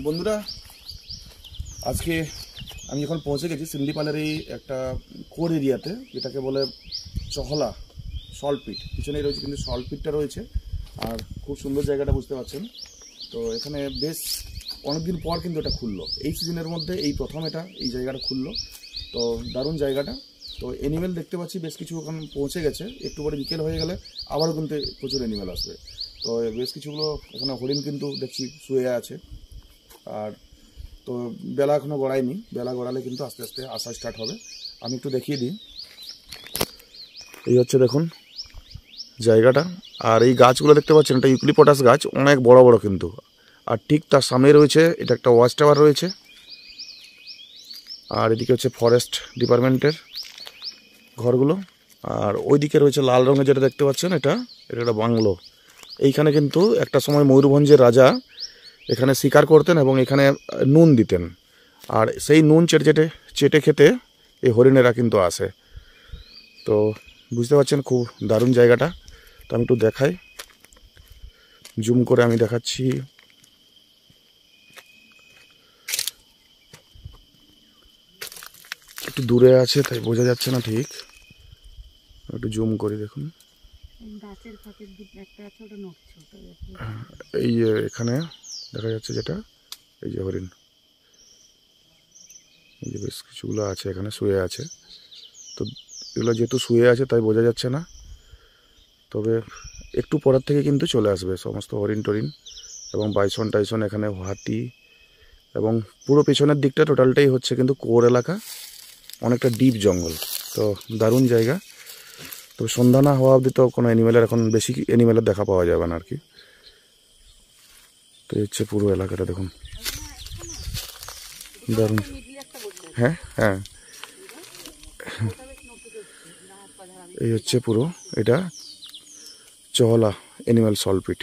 বন্ধুরা, আজকে আমি এখন পৌঁছে গেছি সিমলিপালের এই একটা কোর এরিয়াতে, যেটাকে বলে চহলা সল্টপিট। পিছনেই রয়েছে কিন্তু সল্টপিটটা রয়েছে, আর খুব সুন্দর জায়গাটা বুঝতে পারছেন। তো এখানে বেশ অনেকদিন পর কিন্তু এটা খুললো, এই সিজনের মধ্যে এই প্রথম এই জায়গাটা খুললো। তো দারুণ জায়গাটা। তো অ্যানিমেল দেখতে পাচ্ছি বেশ কিছু এখন পৌঁছে গেছে, একটু পরে বিকেল হয়ে গেলে আবারও কিন্তু প্রচুর অ্যানিমেল আসবে। তো বেশ কিছুগুলো এখানে হরিণ কিন্তু দেখছি শুয়ে আছে। আর তো বেলা এখনও গড়ায়নি, বেলা গড়ালে কিন্তু আস্তে আস্তে আসা স্টার্ট হবে। আমি একটু দেখিয়ে দিই। এই হচ্ছে দেখুন জায়গাটা, আর এই গাছগুলো দেখতে পাচ্ছেন, এটা ইউক্যালিপটাস গাছ, অনেক বড় বড় কিন্তু। আর ঠিক তার সামনে রয়েছে এটা একটা ওয়াচ টাওয়ার রয়েছে, আর এদিকে হচ্ছে ফরেস্ট ডিপার্টমেন্টের ঘরগুলো। আর ওইদিকে রয়েছে লাল রঙের যেটা দেখতে পাচ্ছেন, এটা একটা বাংলো। এইখানে কিন্তু একটা সময় ময়ূরভঞ্জের রাজা এখানে শিকার করতেন এবং এখানে নুন দিতেন, আর সেই নুন চেটে চেটে খেতে এই হরিণেরা কিন্তু আসে। তো বুঝতে পারছেন খুব দারুণ জায়গাটা। তো আমি একটু দেখাই, জুম করে আমি দেখাচ্ছি। একটু দূরে আছে তাই বোঝা যাচ্ছে না ঠিক, একটু জুম করি দেখুন। এই যে এখানে দেখা যাচ্ছে যেটা, এই যে হরিণ, এই যে বেশ কিছুগুলো আছে এখানে শুয়ে আছে। তো এগুলো যেহেতু শুয়ে আছে তাই বোঝা যাচ্ছে না, তবে একটু পরের থেকে কিন্তু চলে আসবে সমস্ত হরিণ টরিণ এবং বাইসন টাইসন, এখানে হাতি, এবং পুরো পেছনের দিকটা টোটালটাই হচ্ছে কিন্তু কোর এলাকা, অনেকটা ডিপ জঙ্গল। তো দারুণ জায়গা। তো সন্ধ্যা না হওয়া অবধি তো কোনো অ্যানিমেলের এখন বেশি অ্যানিমেলের দেখা পাওয়া যাবে না আর কি। তো হচ্ছে পুরো এলাকাটা দেখুন, দারুণ। হ্যাঁ হ্যাঁ, এই হচ্ছে পুরো এটা চহলা অ্যানিমেল সল্টপিট।